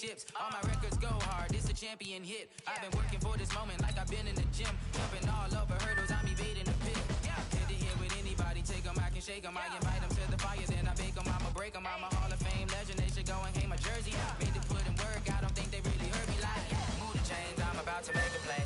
chips. All my records go hard, this a champion hit. I've been working for this moment like I've been in the gym. Jumping all over hurdles, I'm evading the pit. Head to head with anybody, take them, I can shake them. I invite them to the fire, then I bake them, I'ma break them. I'm a Hall of Fame legend, they should go and hang my jersey. Made to put in work, I don't think they really heard me like. Move the chains, I'm about to make a play.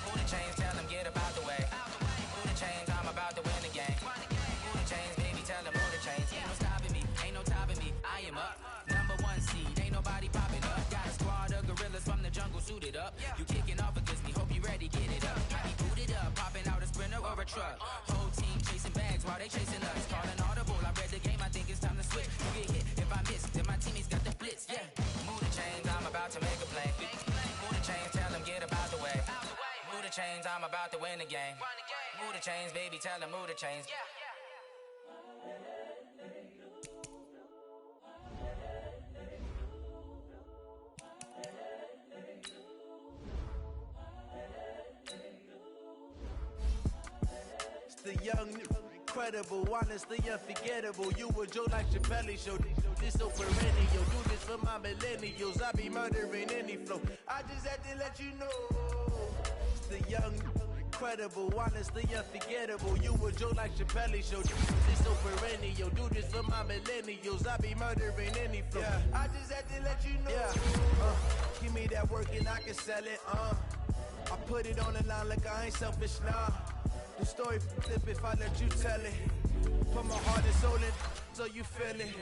Move the chains, tell them get up out the way. Move the chains, I'm about to win the game. Move the chains, baby, tell them move the chains. Ain't no stopping me, ain't no topping me, I am up. Number one seed, ain't nobody popping up. Got a squad of gorillas from the jungle suited up. You kicking off against me, hope you ready, get it up. I be booted up, popping out a sprinter or a truck. Whole team chasing bags while they chasing us. Calling audible, I read the game, I think it's time to switch. You get hit, if I miss, then my teammates got the blitz, yeah. Move the chains, I'm about to make a play. Move the chains, tell them get up out the way. Move the chains, I'm about to win the game. Move the chains, baby, tell them move the chains. The young, incredible, honestly unforgettable. You a Joe like Chappelle show. This so perennial. Do this for my millennials. I be murdering any flow. I just had to let you know. It's the young, incredible, honestly unforgettable. You a Joe like Chappelle show. This so perennial. Do this for my millennials. I be murdering any flow. I just had to let you know. Give me that work and I can sell it. I put it on the line like I ain't selfish, nah. The story flip if I let you tell it. Put my heart and soul in so you feel it.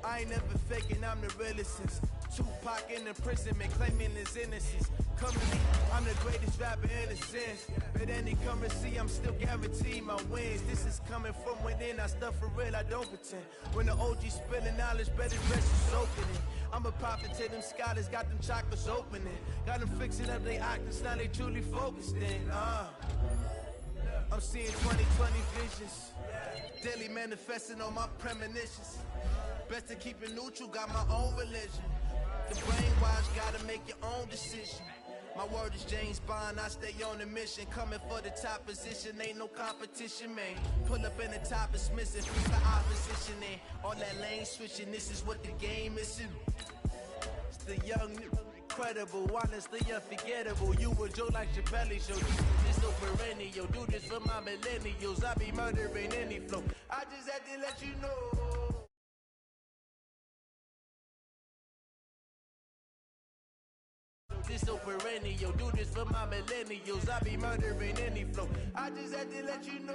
I ain't never faking, I'm the realest since Tupac in imprisonment, claiming his innocence. Currently, I'm the greatest rapper in a sense. But any currency, I'm still guaranteed my wins. This is coming from within, I stuff for real, I don't pretend. When the OG spilling knowledge, better dress is soaking it. I'm a prophet to them scholars, got them chakras opening. Got them fixing up they octaves, now they truly focused in. I'm seeing 2020 visions, daily manifesting on my premonitions. Best to keep it neutral, got my own religion. The brainwash, gotta make your own decision. My word is James Bond, I stay on a mission. Coming for the top position, ain't no competition, man. Pull up in the top, it's missing, free the opposition, and all that lane switching, this is what the game is. It's the young, incredible, honestly unforgettable. You a Joe like Chappelle show. This so perennial. Do this for my millennials. I be murdering any flow. I just had to let you know. This so perennial. Do this for my millennials. I be murdering any flow. I just had to let you know.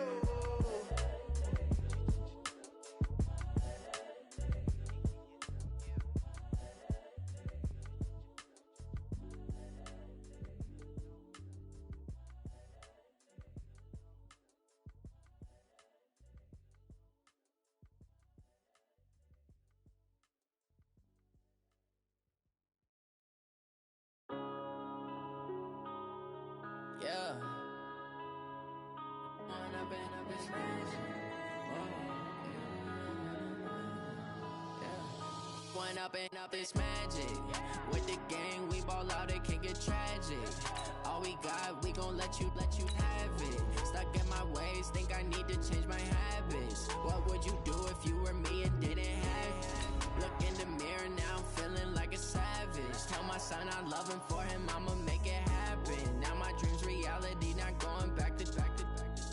Yeah. One up and up is magic. With the gang, we ball out, it can get tragic. All we got, we gon' let you have it. Stuck in my ways, think I need to change my habits. What would you do if you were me and didn't have it? Look in the mirror, now I'm feeling like a savage. Tell my son I love him, for him I'ma make it happen. Now my dream's reality, not going back to.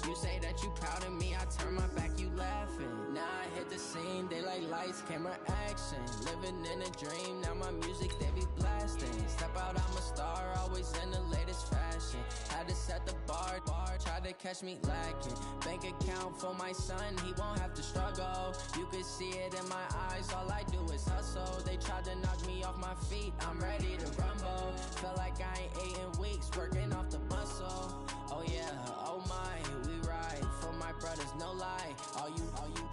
You say that you proud of me, I turn my back, you laughing. Now I hit the scene, they like lights, camera, action. Living in a dream, now my music, they be blasting. Step out, I'm a star, always in the latest fashion. Had to set the bar, try to catch me lacking. Bank account for my son, he won't have to struggle. You could see it in my eyes, all I do is hustle. They tried to knock me off my feet, I'm ready to rumble. Feel like I ain't ate in weeks, working off the muscle. Oh yeah, oh my, we ride for my brothers, no lie. All you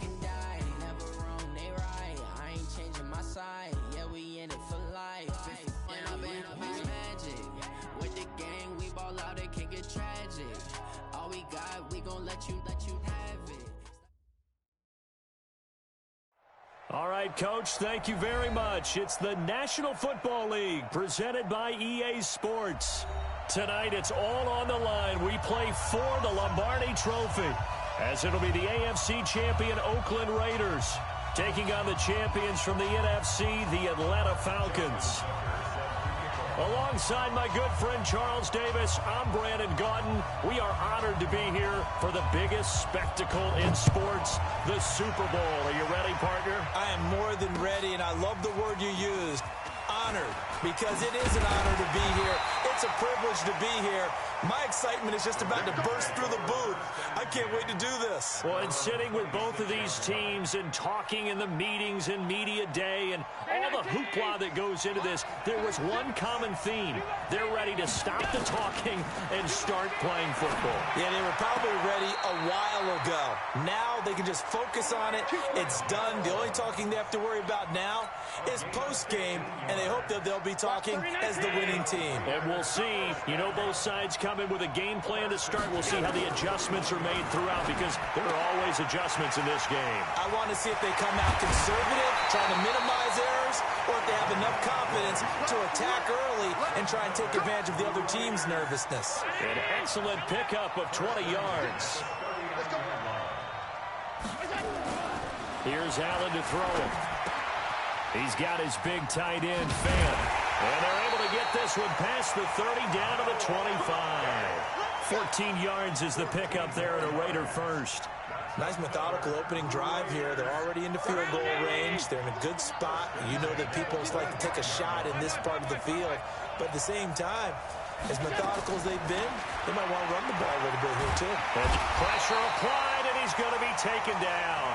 can die, never wrong, they right. I ain't changing my side, yeah, we in it for life. If up is magic. With the gang, we ball out, it can get tragic. All we got, we gon' let you have it. All right, Coach, thank you very much. It's the National Football League presented by EA Sports. Tonight, it's all on the line. We play for the Lombardi Trophy, as it'll be the AFC champion Oakland Raiders taking on the champions from the NFC, the Atlanta Falcons. Alongside my good friend Charles Davis, I'm Brandon Gaudin. We are honored to be here for the biggest spectacle in sports, the Super Bowl. Are you ready, partner? I am more than ready, and I love the word you used, honored, because it is an honor to be here. It's a privilege to be here. My excitement is just about to burst through the booth. I can't wait to do this. Well, and sitting with both of these teams and talking in the meetings and media day and all the hoopla that goes into this, there was one common theme. They're ready to stop the talking and start playing football. Yeah, they were probably ready a while ago. Now they can just focus on it. It's done. The only talking they have to worry about now is post-game, and they hope that they'll be talking as the winning team. And we'll see. You know, both sides come in with a game plan to start. We'll see how the adjustments are made throughout, because there are always adjustments in this game. I want to see if they come out conservative, trying to minimize errors, or if they have enough confidence to attack early and try and take advantage of the other team's nervousness. An excellent pickup of 20 yards. Here's Allen to throw it. He's got his big tight end, Fan. And they're able to get this one past the 30 down to the 25. 14 yards is the pickup there at a Raider first. Nice methodical opening drive here. They're already into field goal range. They're in a good spot. You know that people just like to take a shot in this part of the field. But at the same time, as methodical as they've been, they might want to run the ball a little bit here too. And pressure applied, and he's going to be taken down.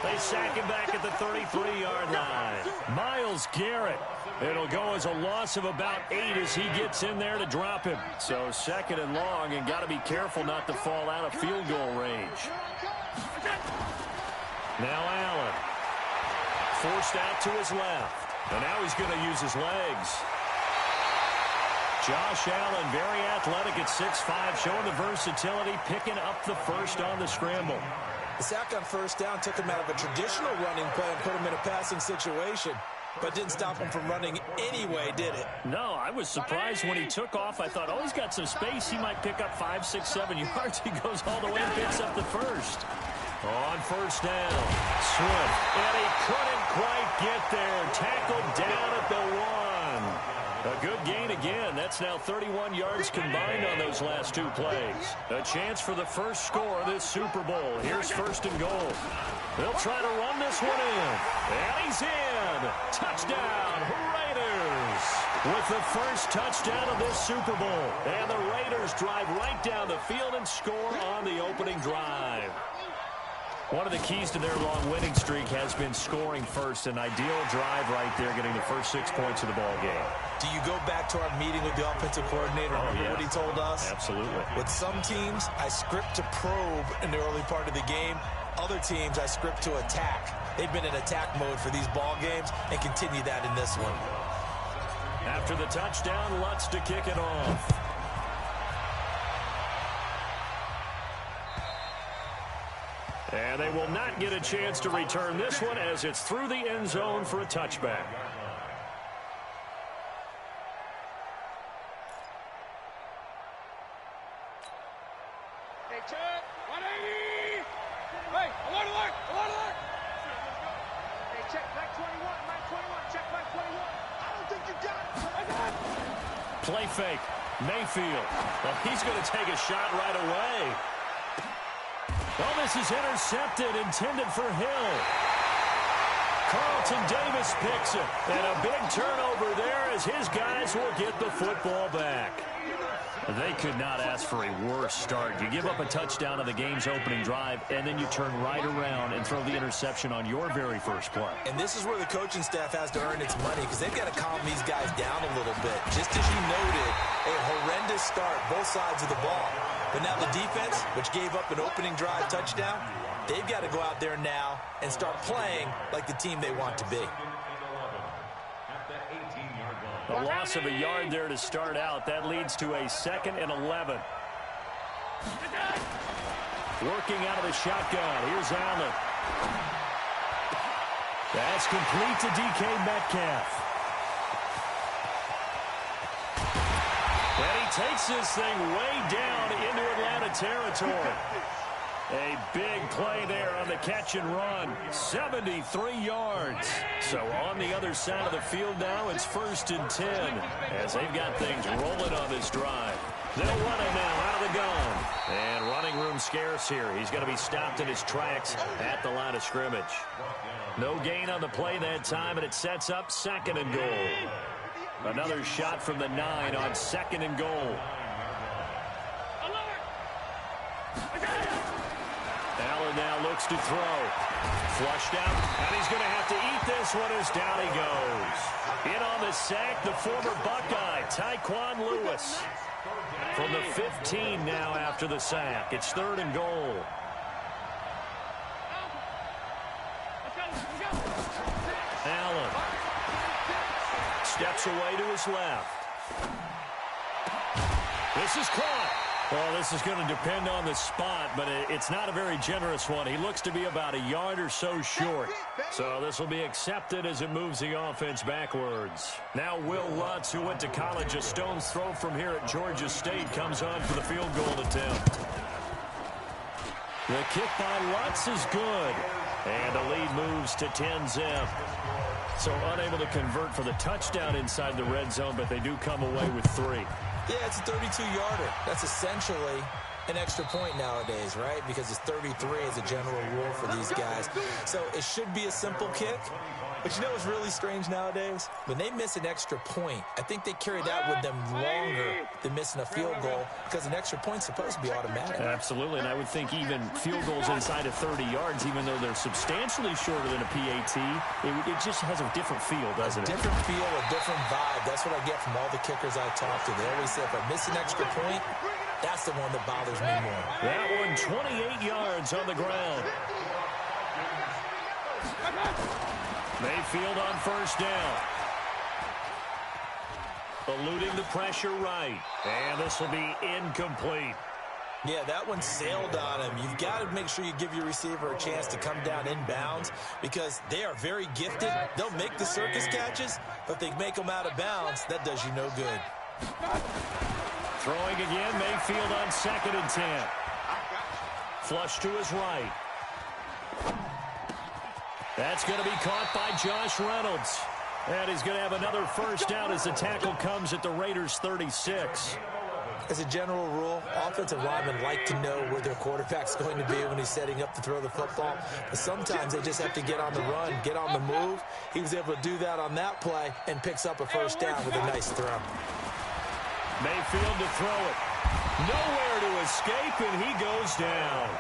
They sack him back at the 33-yard line. Myles Garrett. It'll go as a loss of about 8 as he gets in there to drop him. So second and long, and got to be careful not to fall out of field goal range. Now Allen. Forced out to his left. And now he's going to use his legs. Josh Allen, very athletic at 6'5", showing the versatility, picking up the first on the scramble. The sack on first down took him out of a traditional running play and put him in a passing situation, but didn't stop him from running anyway, did it? No, I was surprised when he took off. I thought, oh, he's got some space. He might pick up 5, 6, 7 yards. He goes all the way and picks up the first. On first down, Swift, and he couldn't quite get there. Tackled down at the 1. A good gain again. That's now 31 yards combined on those last 2 plays. A chance for the first score of this Super Bowl. Here's first and goal. They'll try to run this one in. And he's in. Touchdown, Raiders. With the first touchdown of this Super Bowl. And the Raiders drive right down the field and score on the opening drive. One of the keys to their long winning streak has been scoring first. An ideal drive right there, getting the first 6 points of the ball game. Do you go back to our meeting with the offensive coordinator? Remember what he told us? Absolutely. With some teams, I script to probe in the early part of the game. Other teams, I script to attack. They've been in attack mode for these ball games and continue that in this one. After the touchdown, Lutz to kick it off. And they will not get a chance to return this one as it's through the end zone for a touchback. Hey, check. 180. Hey, alert, alert, alert, alert. Hey, check back 21, back 21, check back 21. I don't think you got it. Play fake. Mayfield. Well, he's going to take a shot right away. Oh, this is intercepted, intended for Hill. Carlton Davis picks it. And a big turnover there as his guys will get the football back. They could not ask for a worse start. You give up a touchdown on the game's opening drive, and then you turn right around and throw the interception on your very first play. And this is where the coaching staff has to earn its money, because they've got to calm these guys down a little bit. Just as you noted, a horrendous start, both sides of the ball. But now the defense, which gave up an opening drive touchdown, they've got to go out there now and start playing like the team they want to be. A loss of a yard there to start out. That leads to a 2nd and 11. Working out of the shotgun. Here's Allen. That's complete to DK Metcalf. And he takes this thing way down into Atlanta territory. A big play there on the catch and run. 73 yards. So on the other side of the field now, it's 1st and 10 as they've got things rolling on this drive. They'll run it now out of the gun. And running room scarce here. He's going to be stopped in his tracks at the line of scrimmage. No gain on the play that time, and it sets up 2nd and goal. Another shot from the 9 on 2nd and goal. Allen now looks to throw. Flushed out, and he's going to have to eat this one as down he goes. In on the sack, the former Buckeye, Tyquan Lewis. From the 15 now after the sack. It's 3rd and goal. Allen steps away to his left. This is caught. Well, this is going to depend on the spot, but it's not a very generous one. He looks to be about a yard or so short. So this will be accepted as it moves the offense backwards. Now Will Lutz, who went to college a stone's throw from here at Georgia State, comes on for the field goal attempt. The kick by Lutz is good. And the lead moves to 10-zip. So unable to convert for the touchdown inside the red zone, but they do come away with 3. Yeah, it's a 32-yarder. That's essentially an extra point nowadays, right? Because it's 33 as a general rule for these guys. So it should be a simple kick. But you know what's really strange nowadays? When they miss an extra point, I think they carry that with them longer than missing a field goal because an extra point's supposed to be automatic. Absolutely, and I would think even field goals inside of 30 yards, even though they're substantially shorter than a PAT, it just has a different feel, doesn't it? A different feel, a different vibe. That's what I get from all the kickers I talk to. They always say if I miss an extra point, that's the one that bothers me more. That one 28 yards on the ground. Mayfield on 1st down. Eluding the pressure right. And this will be incomplete. Yeah, that one sailed on him. You've got to make sure you give your receiver a chance to come down inbounds because they are very gifted. They'll make the circus catches, but if they make them out of bounds, that does you no good. Throwing again, Mayfield on 2nd and 10. Flush to his right. That's going to be caught by Josh Reynolds. And he's going to have another 1st down as the tackle comes at the Raiders' 36. As a general rule, offensive linemen like to know where their quarterback's going to be when he's setting up to throw the football. But sometimes they just have to get on the run, get on the move. He was able to do that on that play and picks up a 1st down with a nice throw. Mayfield to throw it. Nowhere to escape, and he goes down.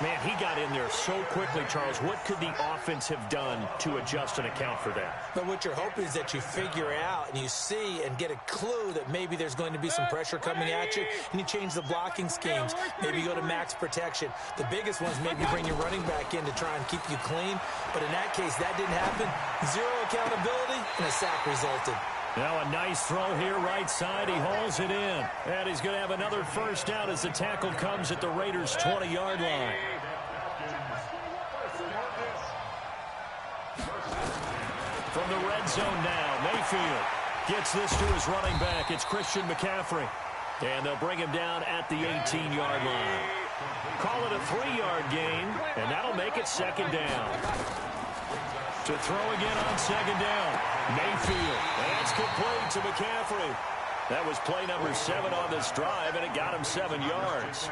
Man, he got in there so quickly, Charles. What could the offense have done to adjust and account for that? But what you're hoping is that you figure out and you see and get a clue that maybe there's going to be some pressure coming at you, and you change the blocking schemes. Maybe you go to max protection. The biggest ones maybe bring your running back in to try and keep you clean. But in that case, that didn't happen. 0 accountability, and a sack resulted. Now a nice throw here right side. He hauls it in. And he's going to have another 1st down as the tackle comes at the Raiders' 20-yard line. From the red zone now, Mayfield gets this to his running back. It's Christian McCaffrey. And they'll bring him down at the 18-yard line. Call it a 3-yard gain, and that'll make it 2nd down. To throw again on 2nd down. Mayfield. That's complete to McCaffrey. That was play number 7 on this drive, and it got him 7 yards.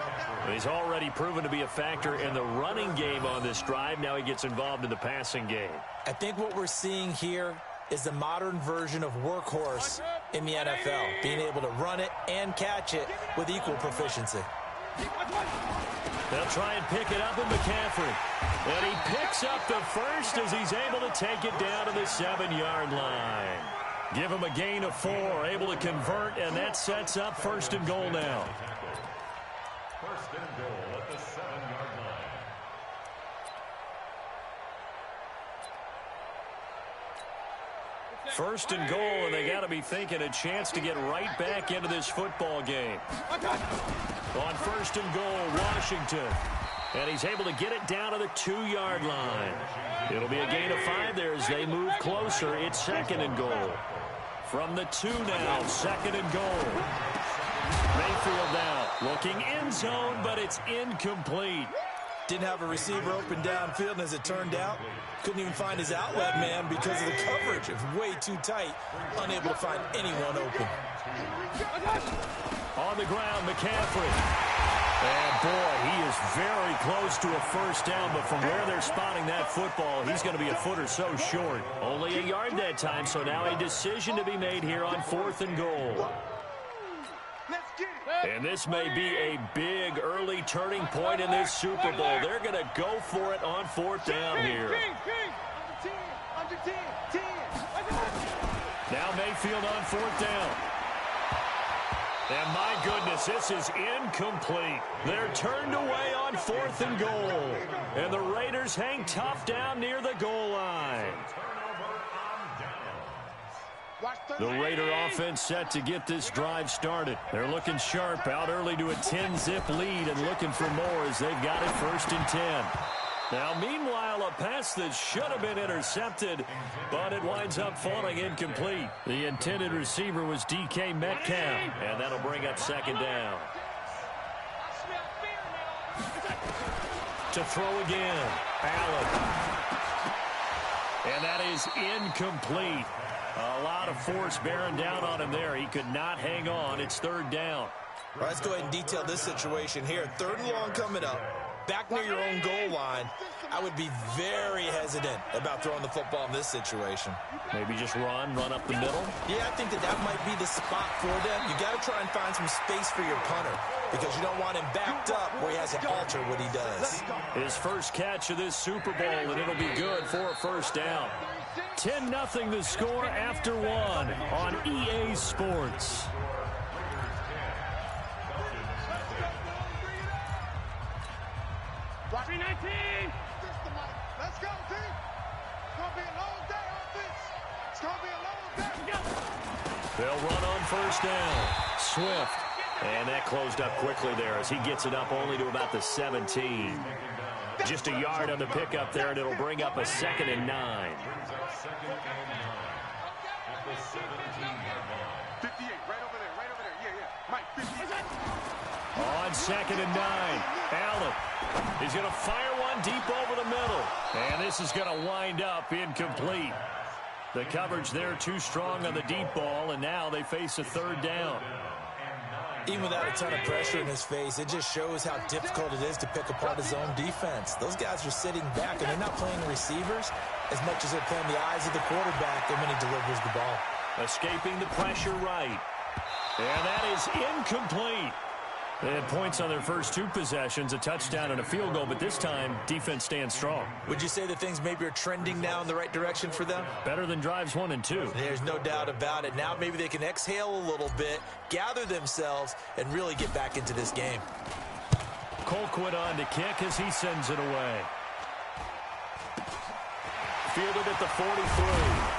He's already proven to be a factor in the running game on this drive. Now he gets involved in the passing game. I think what we're seeing here is the modern version of workhorse in the NFL, being able to run it and catch it with equal proficiency. They'll try and pick it up with McCaffrey. And he picks up the 1st as he's able to take it down to the 7-yard line. Give him a gain of 4, able to convert, and that sets up 1st and goal now. 1st and goal at the 7-yard line. First and goal, and they got to be thinking a chance to get right back into this football game. On 1st and goal, Washington. And he's able to get it down to the 2-yard line. It'll be a gain of 5 there as they move closer. It's 2nd and goal. From the 2 now, 2nd and goal. Mayfield now looking end zone, but it's incomplete. Didn't have a receiver open downfield, and as it turned out, couldn't even find his outlet man because of the coverage. It was way too tight, unable to find anyone open. On the ground, McCaffrey. And, boy, he is very close to a first down, but from where they're spotting that football, he's going to be a foot or so short. Only a yard that time, so now a decision to be made here on 4th and goal. And this may be a big early turning point in this Super Bowl. They're going to go for it on 4th down here. Now Mayfield on 4th down. And my goodness, this is incomplete. They're turned away on 4th and goal. And the Raiders hang tough down near the goal line. The Raider offense set to get this drive started. They're looking sharp, out early to a 10-zip lead and looking for more as they've got it 1st and 10. Now, meanwhile, a pass that should have been intercepted, but it winds up falling incomplete. The intended receiver was DK Metcalf, and that'll bring up 2nd down. To throw again, Allen. And that is incomplete. A lot of force bearing down on him there. He could not hang on. It's 3rd down. All right, let's go ahead and detail this situation here. 3rd and long coming up. Back near your own goal line, I would be very hesitant about throwing the football in this situation. Maybe just run up the middle? Yeah, I think that might be the spot for them. You got to try and find some space for your punter because you don't want him backed up where he has to alter what he does. His first catch of this Super Bowl, and it'll be good for a 1st down. 10-0 the score after 1 on EA Sports. Rocky 19. Let's go, team. It's going to be a long day on this. It's going to be a long day. They'll run on 1st down. Swift. And that closed up quickly there as he gets it up only to about the 17. Just a yard on the pickup there, and it'll bring up a 2nd and 9. 58, right over there. Yeah. Mike, 58. On 2nd and 9, Allen. He's going to fire one deep over the middle. And this is going to wind up incomplete. The coverage there too strong on the deep ball, and now they face a 3rd down. Even without a ton of pressure in his face, it just shows how difficult it is to pick apart his own defense. Those guys are sitting back, and they're not playing receivers as much as they're playing the eyes of the quarterback and when he delivers the ball. Escaping the pressure right. And that is incomplete. They had points on their first 2 possessions, a touchdown and a field goal, but this time, defense stands strong. Would you say that things maybe are trending now in the right direction for them? Better than drives 1 and 2. There's no doubt about it. Now maybe they can exhale a little bit, gather themselves, and really get back into this game. Colquitt on to kick as he sends it away. Fielded at the 43.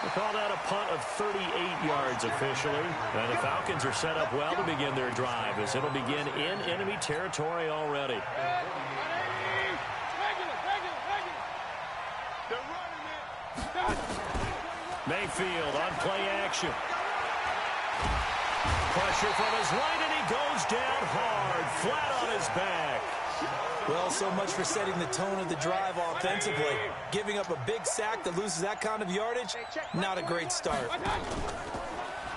We'll call that a punt of 38 yards officially. And the Falcons are set up well to begin their drive as it'll begin in enemy territory already. Mayfield on play action. Pressure from his right, and he goes down hard, flat on his back. Well, so much for setting the tone of the drive offensively. Giving up a big sack that loses that kind of yardage, not a great start.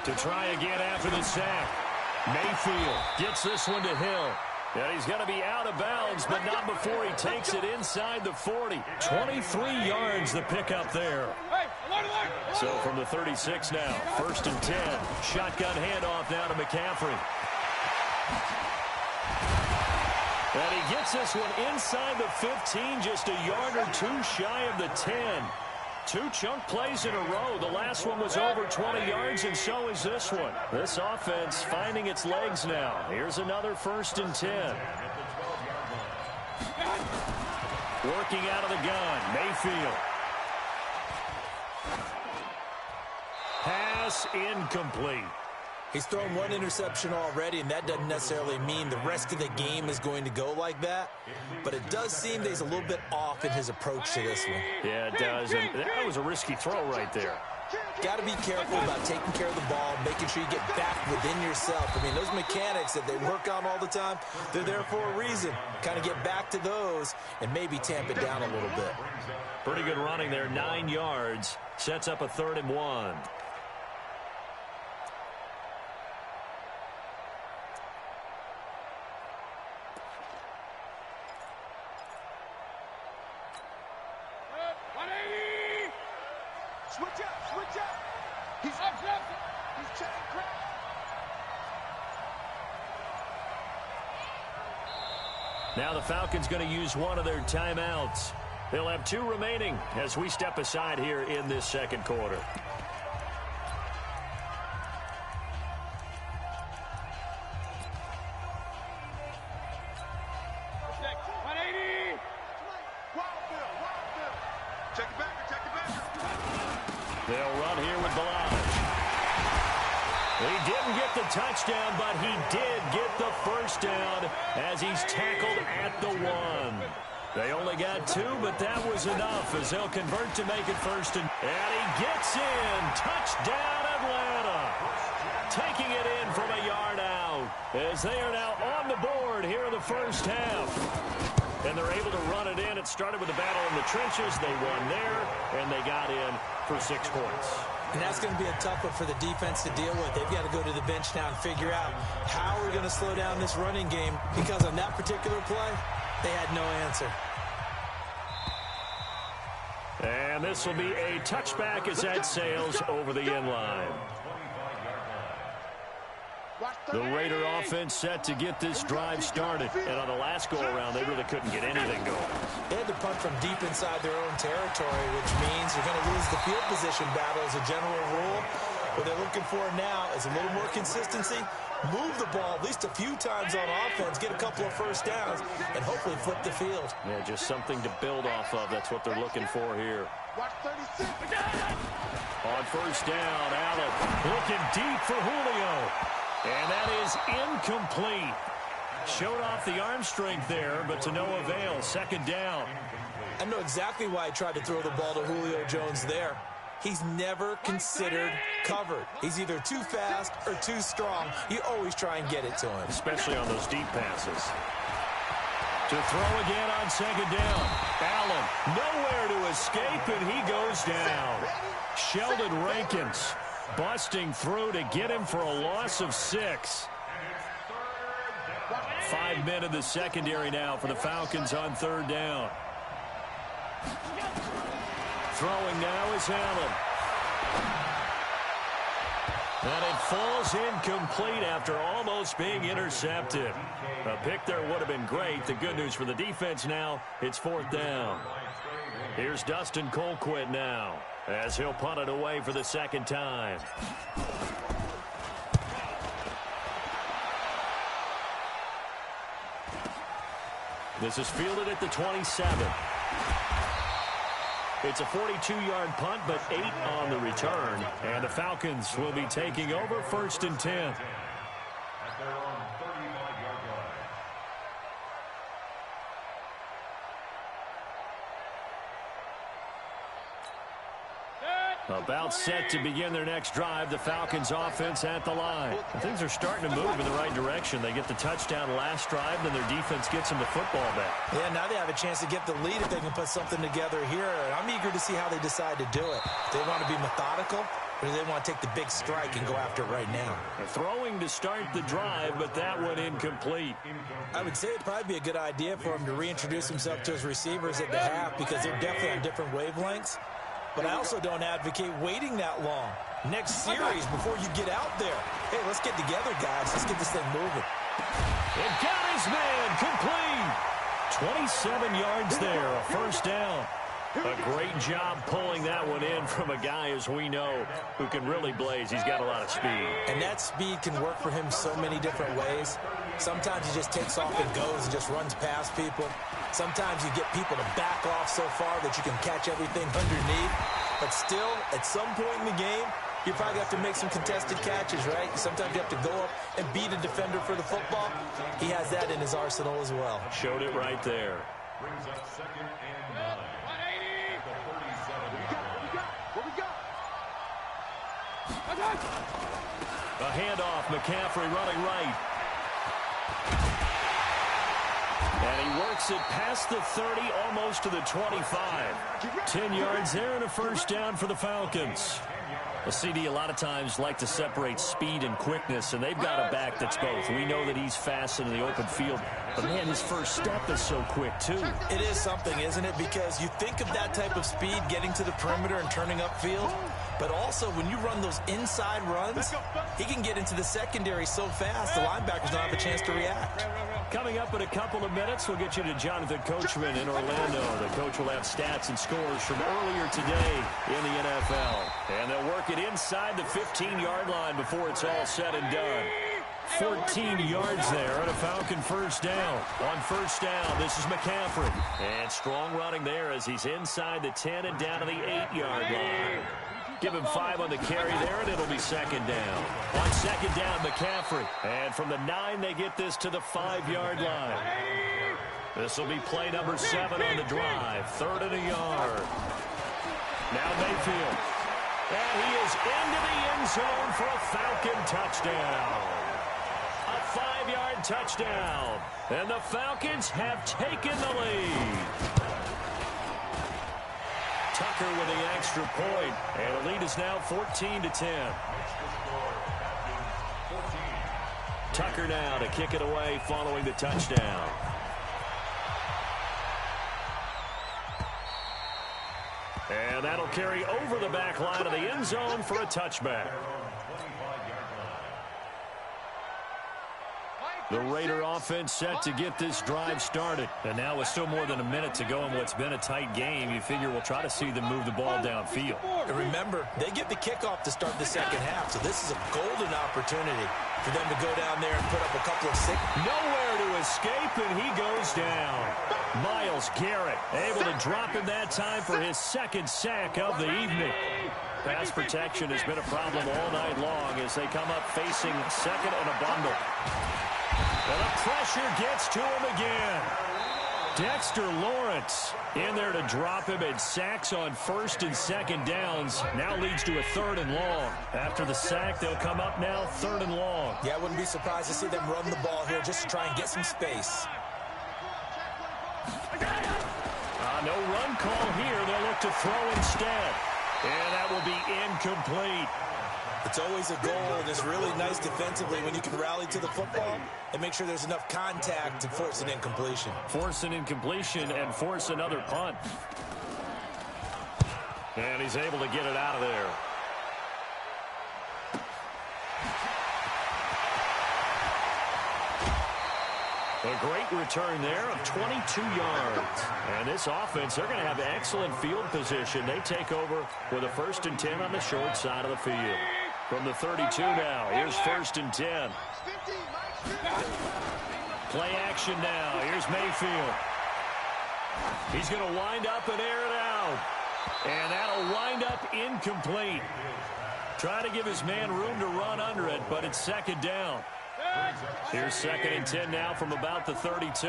To try again after the sack. Mayfield gets this one to Hill. And he's going to be out of bounds, but not before he takes it inside the 40. 23 yards the pickup there. So from the 36 now, 1st and 10. Shotgun handoff now to McCaffrey. And he gets this one inside the 15, just a yard or 2 shy of the 10. 2 chunk plays in a row. The last one was over 20 yards, and so is this one. This offense finding its legs now. Here's another 1st and 10. Working out of the gun, Mayfield. Pass incomplete. He's thrown 1 interception already, and that doesn't necessarily mean the rest of the game is going to go like that. But it does seem that he's a little bit off in his approach to this one. Yeah, it does. And that was a risky throw right there. Got to be careful about taking care of the ball, making sure you get back within yourself. I mean, those mechanics that they work on all the time, they're there for a reason. Kind of get back to those and maybe tamp it down a little bit. Pretty good running there, 9 yards. Sets up a 3rd and 1. Switch up, switch up. He's up, left. He's checking crap. Now the Falcons going to use one of their timeouts. They'll have 2 remaining as we step aside here in this second quarter. They'll run here with Balaj. He didn't get the touchdown, but he did get the first down as he's tackled at the 1. They only got 2, but that was enough as they'll convert to make it 1st and he gets in. Touchdown, Atlanta. Taking it in from a yard out as they are now on the board here in the first half. And they're able to run it in. It started with a battle in the trenches. They won there, and they got in for 6 points. And that's going to be a tough one for the defense to deal with. They've got to go to the bench now and figure out how we're going to slow down this running game, because on that particular play, they had no answer. And this will be a touchback as that sails over the end line. The Raider offense set to get this drive started. And on the last go-around, they really couldn't get anything going. They had to punt from deep inside their own territory, which means you're going to lose the field position battle as a general rule. What they're looking for now is a little more consistency, move the ball at least a few times on offense, get a couple of first downs, and hopefully flip the field. Yeah, just something to build off of. That's what they're looking for here. On first down, Allen looking deep for Julio. And that is incomplete. Showed off the arm strength there, but to no avail. 2nd down. I know exactly why he tried to throw the ball to Julio Jones there. He's never considered covered. He's either too fast or too strong. You always try and get it to him. Especially on those deep passes. To throw again on 2nd down. Allen nowhere to escape, and he goes down. Sheldon Rankins busting through to get him for a loss of 6. 5 men in the secondary now for the Falcons on 3rd down. Throwing now is Allen. And it falls incomplete after almost being intercepted. A pick there would have been great. The good news for the defense now, it's 4th down. Here's Dustin Colquitt now, as he'll punt it away for the 2nd time. This is fielded at the 27. It's a 42-yard punt, but 8 on the return. And the Falcons will be taking over 1st and 10. At their own 35-yard line. About set to begin their next drive. The Falcons offense at the line. Things are starting to move in the right direction. They get the touchdown last drive, then their defense gets them the football back. Yeah, now they have a chance to get the lead if they can put something together here. And I'm eager to see how they decide to do it. Do they want to be methodical, or do they want to take the big strike and go after it right now? Throwing to start the drive, but that one incomplete. I would say it'd probably be a good idea for him to reintroduce himself to his receivers at the half, because they're definitely on different wavelengths. But I also don't advocate waiting that long. Next series, before you get out there. Hey, let's get together, guys. Let's get this thing moving. It got his man complete. 27 yards there, a 1st down. A great job pulling that one in from a guy, as we know, who can really blaze. He's got a lot of speed. And that speed can work for him so many different ways. Sometimes he just takes off and goes and just runs past people. Sometimes you get people to back off so far that you can catch everything underneath. But still, at some point in the game, you probably have to make some contested catches, right? Sometimes you have to go up and beat a defender for the football. He has that in his arsenal as well. Showed it right there. Brings up 2nd and 9. 180. The 37-yard line. What we got? A handoff, McCaffrey running right. And he works it past the 30, almost to the 25. 10 yards there and a first down for the Falcons. Well, CD, a lot of times like to separate speed and quickness, and they've got a back that's both. We know that he's fast in the open field, but, man, his first step is so quick, too. It is something, isn't it? Because you think of that type of speed getting to the perimeter and turning upfield, but also when you run those inside runs, he can get into the secondary so fast the linebackers don't have a chance to react. Coming up in a couple of minutes, we'll get you to Jonathan Coachman in Orlando. The coach will have stats and scores from earlier today in the NFL. And they'll work it inside the 15-yard line before it's all said and done. 14 yards there and a Falcon first down. On first down, this is McCaffrey. And strong running there as he's inside the 10 and down to the 8-yard line. Give him 5 on the carry there, and it'll be second down. On second down, McCaffrey. And from the 9, they get this to the 5-yard line. This will be play number 7 on the drive. 3rd and a yard. Now Mayfield. And he is into the end zone for a Falcon touchdown. A 5-yard touchdown. And the Falcons have taken the lead. Tucker with the extra point, and the lead is now 14-10. Tucker now to kick it away following the touchdown. And that'll carry over the back line of the end zone for a touchback. The Raider offense set to get this drive started. And now with still more than a minute to go in what's been a tight game, you figure we'll try to see them move the ball downfield. And remember, they get the kickoff to start the second half, so this is a golden opportunity for them to go down there and put up a couple of six. Nowhere to escape, and he goes down. Myles Garrett able to drop him that time for his second sack of the evening. Pass protection has been a problem all night long as they come up facing second and a bundle. And the pressure gets to him again. Dexter Lawrence in there to drop him, and sacks on first and second downs. Now leads to a 3rd and long. After the sack, they'll come up now 3rd and long. Yeah, I wouldn't be surprised to see them run the ball here just to try and get some space. No run call here. They'll look to throw instead. And that will be incomplete. It's always a goal, and it's really nice defensively when you can rally to the football and make sure there's enough contact to force an incompletion. Force an incompletion and force another punt. And he's able to get it out of there. A great return there of 22 yards. And this offense, they're going to have excellent field position. They take over with a 1st and 10 on the short side of the field. From the 32 now, here's 1st and 10. Play action now. Here's Mayfield. He's going to wind up and air it out. And that'll wind up incomplete. Try to give his man room to run under it, but it's second down. Here's 2nd and 10 now from about the 32.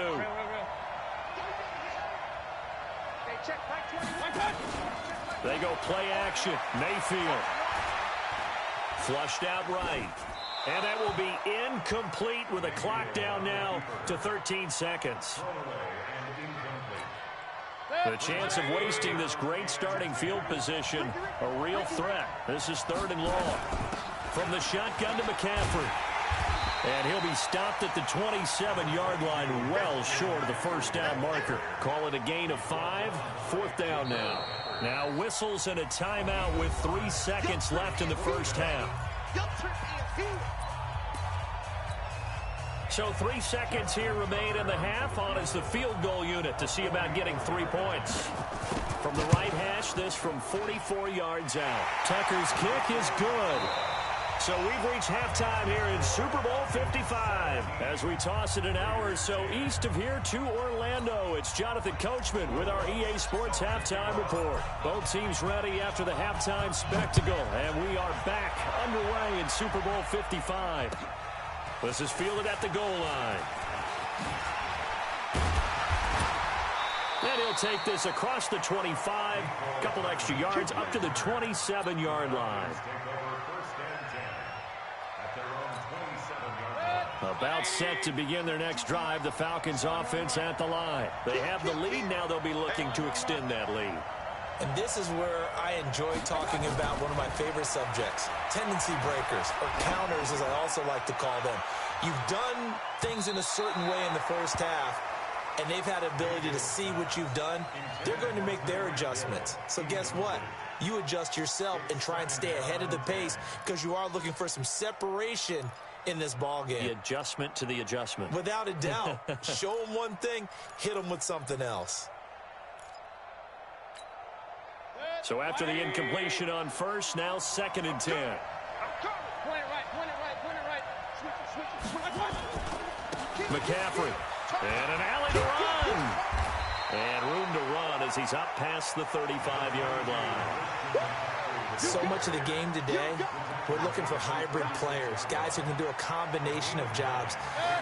They go play action. Mayfield. Flushed out right. And that will be incomplete with a clock down now to 13 seconds. The chance of wasting this great starting field position, a real threat. This is 3rd and long. From the shotgun to McCaffrey. And he'll be stopped at the 27-yard line, well short of the first down marker. Call it a gain of 5, 4th down now. Now whistles and a timeout with 3 seconds left in the first half. So 3 seconds here remain in the half. On is the field goal unit to see about getting 3 points. From the right hash, this from 44 yards out. Tucker's kick is good. So we've reached halftime here in Super Bowl 55. As we toss it an hour or so east of here to Orlando, it's Jonathan Coachman with our EA Sports Halftime Report. Both teams ready after the halftime spectacle, and we are back underway in Super Bowl 55. This is fielded at the goal line. And he'll take this across the 25, couple extra yards up to the 27-yard line. About set to begin their next drive. The Falcons offense at the line. They have the lead. Now they'll be looking to extend that lead. And this is where I enjoy talking about one of my favorite subjects, tendency breakers, or counters as I also like to call them. You've done things in a certain way in the first half, and they've had the ability to see what you've done. They're going to make their adjustments. So guess what? You adjust yourself and try and stay ahead of the pace because you are looking for some separation in this ball game. The adjustment to the adjustment. Without a doubt. Show them one thing, hit them with something else. So after the incompletion on first, now 2nd and 10. Point it right, point it right, point it right. Switch it. McCaffrey. And an alley to run. And room to run as he's up past the 35-yard line. So much of the game today, we're looking for hybrid players, guys who can do a combination of jobs.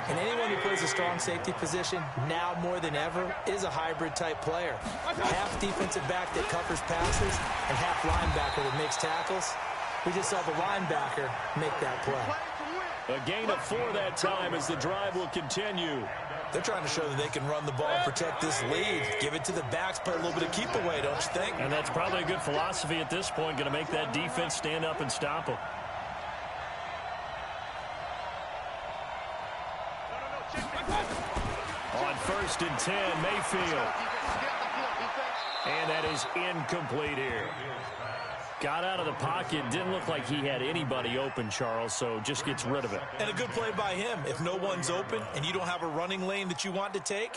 And anyone who plays a strong safety position, now more than ever, is a hybrid-type player. Half defensive back that covers passes and half linebacker that makes tackles. We just saw the linebacker make that play. A gain of 4 that time as the drive will continue. They're trying to show that they can run the ball and protect this lead. Give it to the backs, play a little bit of keep away, don't you think? And that's probably a good philosophy at this point, going to make that defense stand up and stop them. On 1st and 10, Mayfield. And that is incomplete here. Got out of the pocket. Didn't look like he had anybody open, Charles, so just gets rid of it. And a good play by him. If no one's open and you don't have a running lane that you want to take,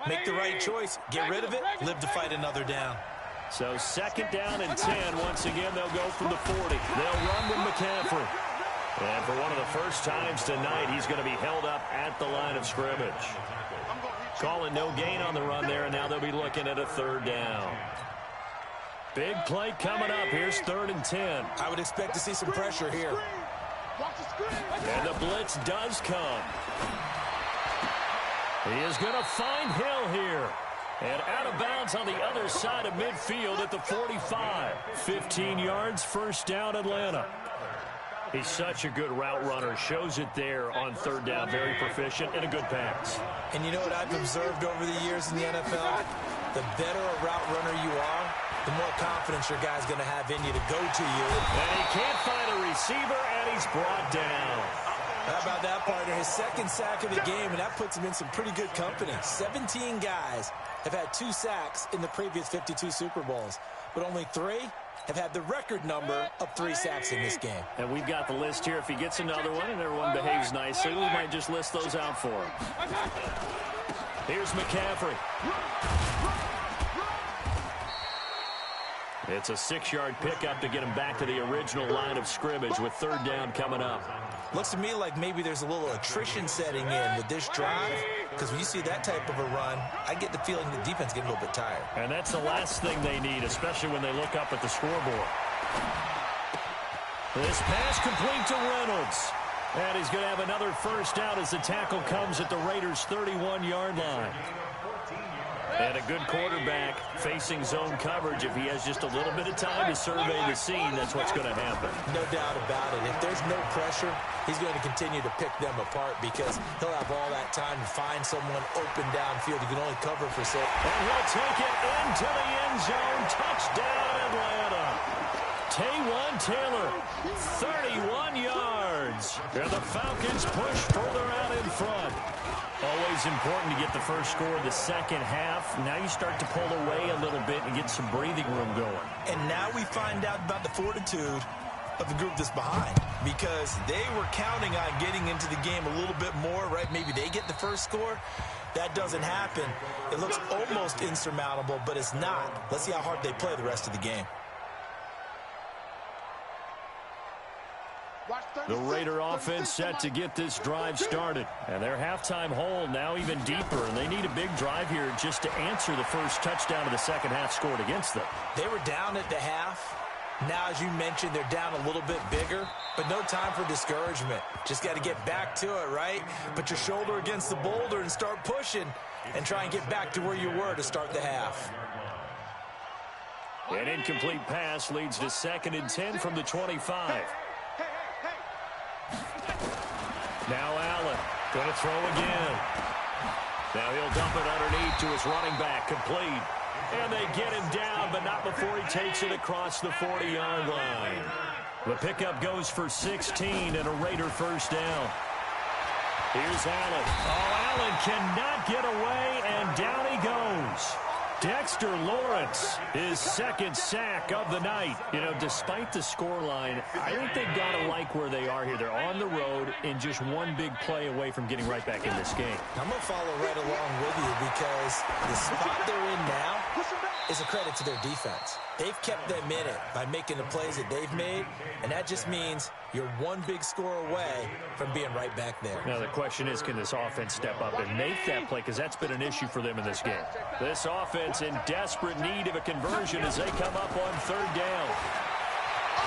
make the right choice. Get rid of it. Live to fight another down. So 2nd down and 10. Once again, they'll go from the 40. They'll run with McCaffrey. And for one of the first times tonight, he's going to be held up at the line of scrimmage. Calling no gain on the run there, and now they'll be looking at a 3rd down. Big play coming up. Here's 3rd and 10. I would expect to see some pressure here. And the blitz does come. He is going to find Hill here. And out of bounds on the other side of midfield at the 45. 15 yards, 1st down, Atlanta. He's such a good route runner. Shows it there on 3rd down. Very proficient and a good pass. And you know what I've observed over the years in the NFL? The better a route runner you are, the more confidence your guy's going to have in you to go to you. And he can't find a receiver, and he's brought down. How about that, partner? His 2nd sack of the game, and that puts him in some pretty good company. 17 guys have had 2 sacks in the previous 52 Super Bowls, but only 3 have had the record number of 3 sacks in this game. And we've got the list here. If he gets another one and everyone behaves nicely, we might just list those out for him. Here's McCaffrey. It's a 6-yard pickup to get him back to the original line of scrimmage with 3rd down coming up. Looks to me like maybe there's a little attrition setting in with this drive, because when you see that type of a run, I get the feeling the defense getting a little bit tired. And that's the last thing they need, especially when they look up at the scoreboard. This pass complete to Reynolds. And he's going to have another 1st down as the tackle comes at the Raiders' 31-yard line. And a good quarterback facing zone coverage. If he has just a little bit of time to survey the scene, that's what's going to happen. No doubt about it. If there's no pressure, he's going to continue to pick them apart because he'll have all that time to find someone open downfield. He can only cover for so. And he'll take it into the end zone. Touchdown, Atlanta. Taywan Taylor, 31 yards. And the Falcons push further out in front. Always important to get the first score of the 2nd half. Now you start to pull away a little bit and get some breathing room going. And now we find out about the fortitude of the group that's behind, because they were counting on getting into the game a little bit more, right? Maybe they get the first score. That doesn't happen. It looks almost insurmountable, but it's not. Let's see how hard they play the rest of the game. The Raider offense set to get this drive started. And their halftime hole now even deeper. And they need a big drive here just to answer the first touchdown of the 2nd half scored against them. They were down at the half. Now, as you mentioned, they're down a little bit bigger. But no time for discouragement. Just got to get back to it, right? Put your shoulder against the boulder and start pushing. And try and get back to where you were to start the half. An incomplete pass leads to 2nd and 10 from the 25. Now Allen. Going to throw again. Now he'll dump it underneath to his running back. Complete. And they get him down, but not before he takes it across the 40-yard line. The pickup goes for 16 and a Raider first down. Here's Allen. Oh, Allen cannot get away, and down he goes. Dexter Lawrence, his second sack of the night. You know, despite the scoreline, I think they've got to like where they are here. They're on the road and just one big play away from getting right back in this game. I'm going to follow right along with you because the spot they're in now is a credit to their defense. They've kept them in it by making the plays that they've made, and that just means you're one big score away from being right back there. Now the question is, can this offense step up and make that play? Because that's been an issue for them in this game. This offense in desperate need of a conversion as they come up on third down.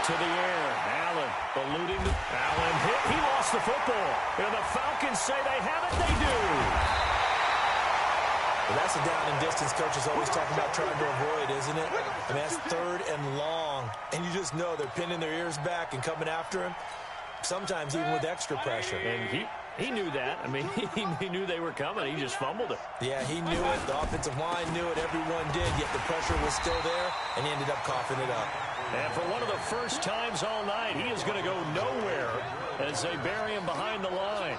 To the air. Allen eluding. Allen hit. He lost the football. And the Falcons say they have it. They do. Well, that's a down and distance coaches always talking about trying to avoid, isn't it? I mean, that's third and long. And you just know they're pinning their ears back and coming after him, sometimes even with extra pressure. And he knew that. I mean, he knew they were coming. He just fumbled it. Yeah, he knew it. The offensive line knew it. Everyone did, yet the pressure was still there, and he ended up coughing it up. And for one of the first times all night, he is going to go nowhere as they bury him behind the line.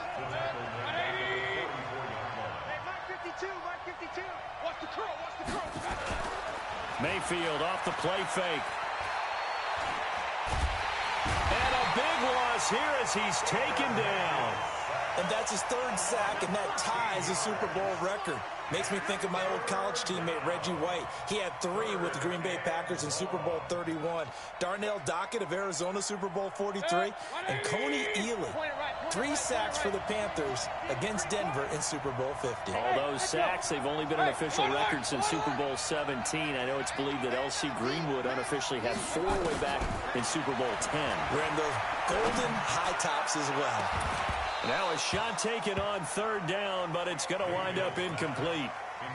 Mayfield off the play fake. And a big loss here as he's taken down. And that's his third sack, and that ties a Super Bowl record. Makes me think of my old college teammate, Reggie White. He had 3 with the Green Bay Packers in Super Bowl 31. Darnell Dockett of Arizona, Super Bowl 43. And Coney Ealy, 3 sacks for the Panthers against Denver in Super Bowl 50. All those sacks, they've only been an official record since Super Bowl 17. I know it's believed that L.C. Greenwood unofficially had 4 way back in Super Bowl 10. Wearing those golden high tops as well. Now a shot taken on third down, but it's going to wind up incomplete.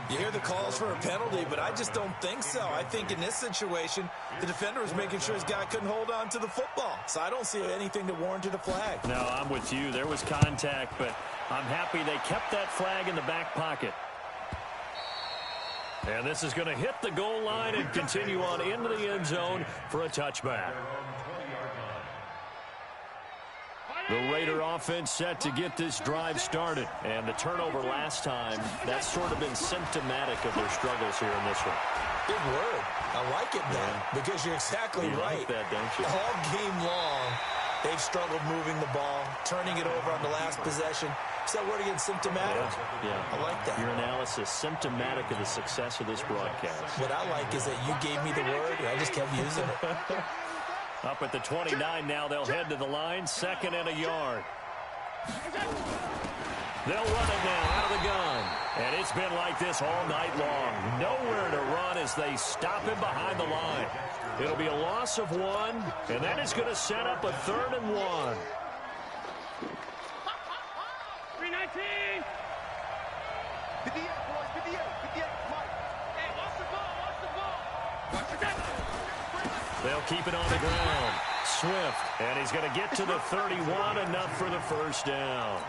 You hear the calls for a penalty, but I just don't think so. I think in this situation, the defender was making sure his guy couldn't hold on to the football. So I don't see anything that warranted a flag. No, I'm with you. There was contact, but I'm happy they kept that flag in the back pocket. And this is going to hit the goal line and continue on into the end zone for a touchback. The Raider offense set to get this drive started. And the turnover last time, that's sort of been symptomatic of their struggles here in this one. Big word. I like it, man, because you're exactly right. Like that, don't you? All game long, they've struggled moving the ball, turning it over on the last possession. Is that word again, symptomatic? Yeah. I like that. Your analysis, symptomatic of the success of this broadcast. What I like is that you gave me the word, and I just kept using it. Up at the 29 now, they'll head to the line, 2nd and a yard. They'll run it now out of the gun. And it's been like this all night long. Nowhere to run as they stop him behind the line. It'll be a loss of 1, and that is going to set up a 3rd and 1. 319. 58, boys, 58, 58, Mike. Hey, watch the ball, watch the ball. Watch the ball. They'll keep it on the ground. Swift, and he's going to get to the 31, enough for the first down.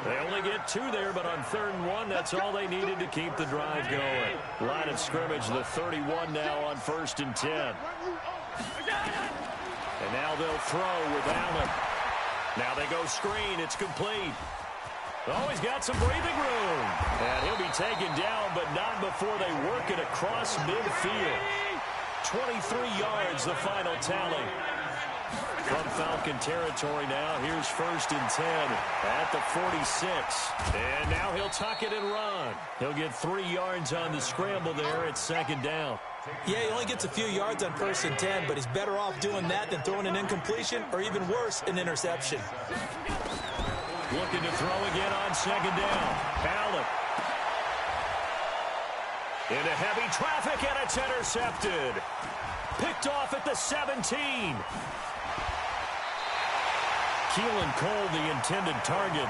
They only get 2 there, but on 3rd and 1, that's all they needed to keep the drive going. Line of scrimmage, the 31 now on 1st and 10. And now they'll throw with Allen. Now they go screen. It's complete. Oh, he's got some breathing room. And he'll be taken down, but not before they work it across midfield. 23 yards, the final tally. From Falcon territory now, here's 1st and 10 at the 46. And now he'll tuck it and run. He'll get 3 yards on the scramble there at 2nd down. Yeah, he only gets a few yards on 1st and 10, but he's better off doing that than throwing an incompletion or even worse, an interception. Looking to throw again on 2nd down. Allen. Into heavy traffic, and it's intercepted. Picked off at the 17. Keelan Cole, the intended target.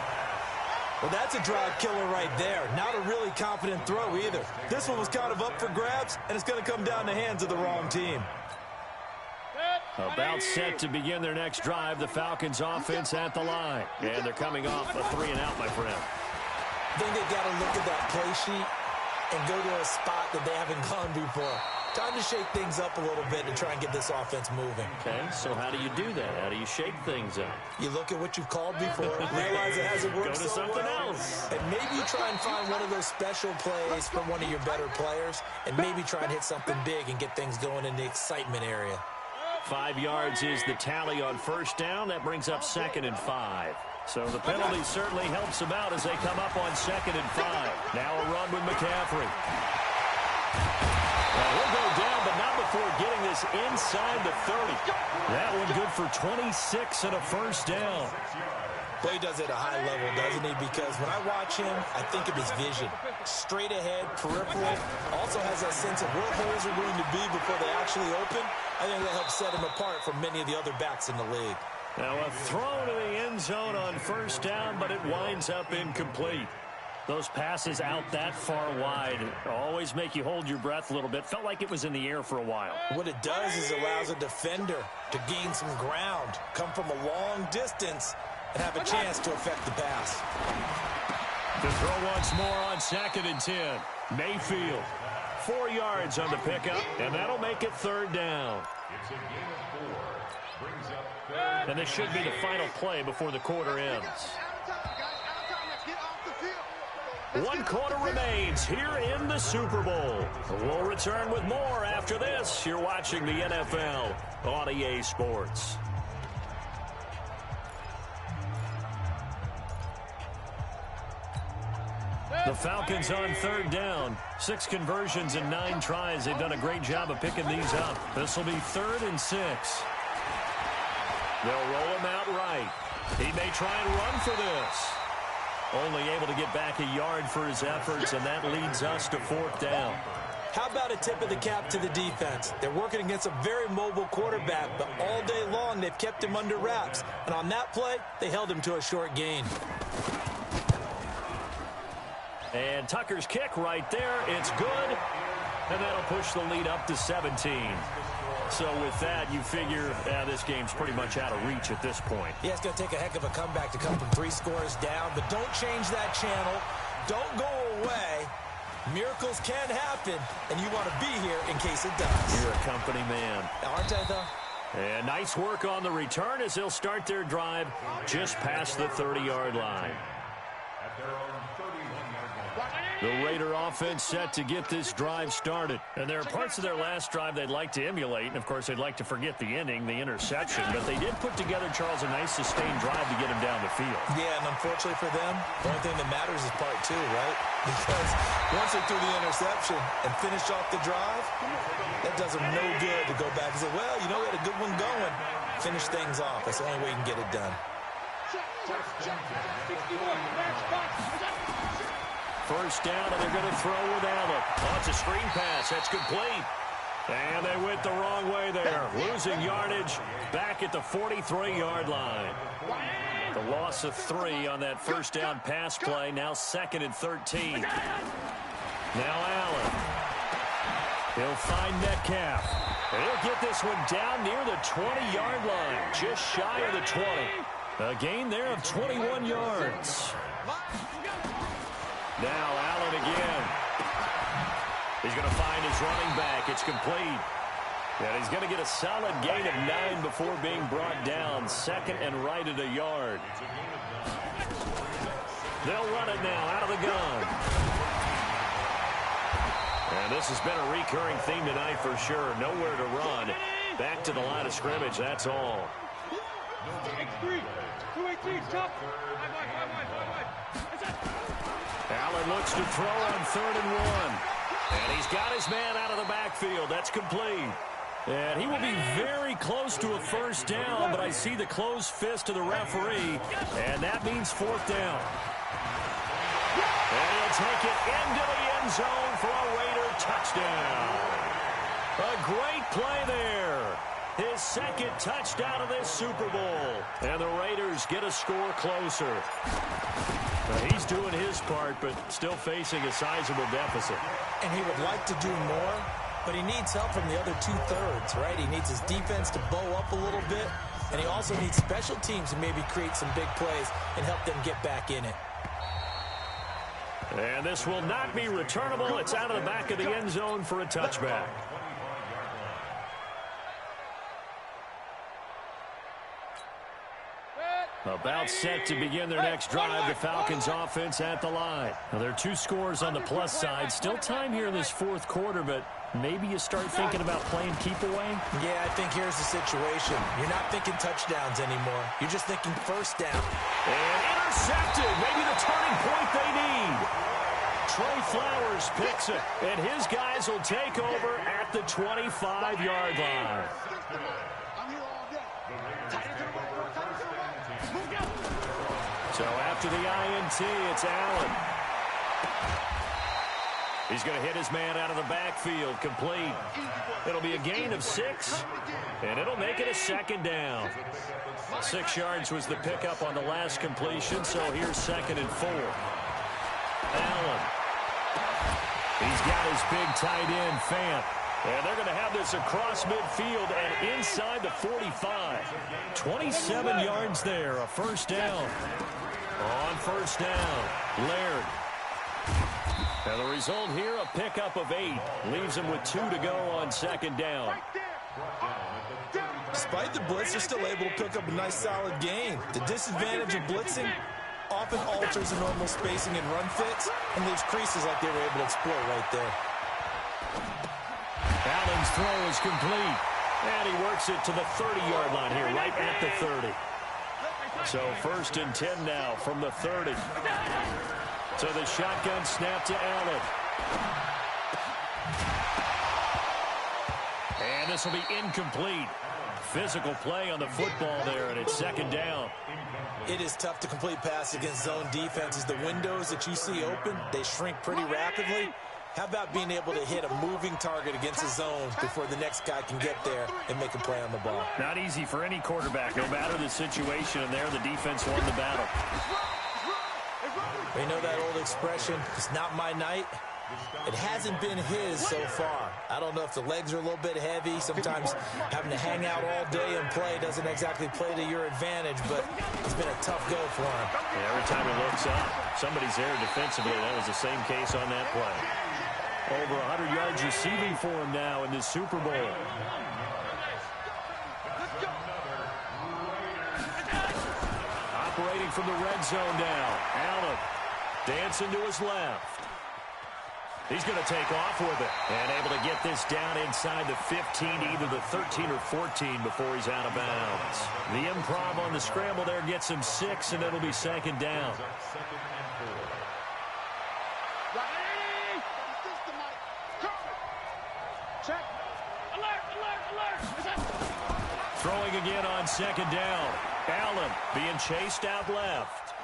Well, that's a drive killer right there. Not a really confident throw either. This one was kind of up for grabs, and it's going to come down the hands of the wrong team. About set to begin their next drive, the Falcons offense at the line. And they're coming off a 3-and-out, my friend. I think they've got to look at that play sheet and go to a spot that they haven't gone before. Time to shake things up a little bit to try and get this offense moving. Okay, so how do you do that? How do you shake things up? You look at what you've called before, realize it hasn't worked Go to so something well, else. and maybe you try and find one of those special plays from one of your better players, and maybe try and hit something big and get things going in the excitement area. 5 yards is the tally on first down. That brings up 2nd and 5. So the penalty certainly helps them out as they come up on 2nd and 5. Now a run with McCaffrey. He'll go down, but not before getting this inside the 30. That one good for 26 and a first down. Well, he does it at a high level, doesn't he? Because when I watch him, I think of his vision. Straight ahead, peripheral. Also has that sense of where holes are going to be before they actually open. I think that helps set him apart from many of the other backs in the league. Now a throw to the end zone on first down, but it winds up incomplete. Those passes out that far wide always make you hold your breath a little bit. Felt like it was in the air for a while. What it does is allows a defender to gain some ground, come from a long distance, and have a chance to affect the pass. The throw once more on 2nd and 10. Mayfield, 4 yards on the pickup, and that'll make it 3rd down. It's a game of 4. Brings up 3rd. And this should be the final play before the quarter ends. 1 quarter remains here in the Super Bowl. We'll return with more after this. You're watching the NFL on EA Sports. The Falcons on 3rd down. 6 conversions and 9 tries. They've done a great job of picking these up. This will be 3rd and 6. They'll roll him out right. He may try and run for this. Only able to get back a yard for his efforts, and that leads us to 4th down. How about a tip of the cap to the defense? They're working against a very mobile quarterback, but all day long they've kept him under wraps. And on that play, they held him to a short gain. And Tucker's kick right there. It's good. And that'll push the lead up to 17. So with that, you figure this game's pretty much out of reach at this point. Yeah, it's going to take a heck of a comeback to come from 3 scores down. But don't change that channel. Don't go away. Miracles can happen, and you want to be here in case it does. You're a company man. Aren't I, though? And nice work on the return as they'll start their drive just past the 30-yard line. At their own 31-yard line. The Raider offense set to get this drive started. And there are parts of their last drive they'd like to emulate. And, of course, they'd like to forget the ending, the interception. But they did put together, Charles, a nice sustained drive to get him down the field. Yeah, and unfortunately for them, the only thing that matters is part 2, right? Because once they threw the interception and finished off the drive, that does them no good to go back and say, well, you know, we had a good one going. Finish things off. That's the only way you can get it done. First down, and they're going to throw with Allen. Oh, it's a screen pass. That's complete. And they went the wrong way there. Losing yardage back at the 43-yard line. The loss of 3 on that first down pass play. Now 2nd and 13. Now Allen. He'll find Metcalf. He'll get this one down near the 20-yard line. Just shy of the 20. A gain there of 21 yards. Now Allen again. He's going to find his running back. It's complete. And he's going to get a solid gain of 9 before being brought down. 2nd and right at a yard. They'll run it now out of the gun. And this has been a recurring theme tonight for sure. Nowhere to run. Back to the line of scrimmage, that's all. Allen looks to throw on 3rd and 1. And he's got his man out of the backfield. That's complete. And he will be very close to a first down, but I see the closed fist of the referee, and that means 4th down. And he'll take it into the end zone for a Raider touchdown. A great play there. His 2nd touchdown of this Super Bowl. And the Raiders get a score closer. He's doing his part, but still facing a sizable deficit. And he would like to do more, but he needs help from the other two-thirds, right? He needs his defense to bow up a little bit, and he also needs special teams to maybe create some big plays and help them get back in it. And this will not be returnable. It's out of the back of the end zone for a touchback. About set to begin their next drive, the Falcons offense at the line. Now, there are 2 scores on the plus side. Still time here in this fourth quarter, but maybe you start thinking about playing keep away? Yeah, I think here's the situation. You're not thinking touchdowns anymore. You're just thinking first down. And intercepted. Maybe the turning point they need. Trey Flowers picks it, and his guys will take over at the 25-yard line. So after the INT, it's Allen. He's going to hit his man out of the backfield, complete. It'll be a gain of 6, and it'll make it a second down. 6 yards was the pickup on the last completion, so here's 2nd and 4. Allen. He's got his big tight end, Fant. And they're going to have this across midfield and inside the 45. 27 yards there, a first down. On first down, Laird. And the result here, a pickup of 8. Leaves him with 2 to go on 2nd down. Despite the blitz, they're still able to pick up a nice solid gain. The disadvantage of blitzing often alters the normal spacing and run fits and leaves creases like they were able to exploit right there. Allen's throw is complete. And he works it to the 30-yard line here, right at the 30. So 1st and 10 now from the 30. So the shotgun snap to Allen. And this will be incomplete. Physical play on the football there, and it's 2nd down. It is tough to complete passes against zone defenses. The windows that you see open, they shrink pretty rapidly. How about being able to hit a moving target against a zone before the next guy can get there and make a play on the ball? Not easy for any quarterback, no matter the situation, and there the defense won the battle. You know that old expression, it's not my night? It hasn't been his so far. I don't know if the legs are a little bit heavy. Sometimes having to hang out all day and play doesn't exactly play to your advantage, but it's been a tough go for him. Yeah, every time he looks up, somebody's there defensively. That was the same case on that play. Over 100 yards receiving for him now in this Super Bowl. Operating from the red zone now. Allen dancing to his left. He's going to take off with it and able to get this down inside the 15, either the 13 or 14 before he's out of bounds. The improv on the scramble there gets him 6, and it'll be 2nd down. Throwing again on 2nd down. Allen being chased out left.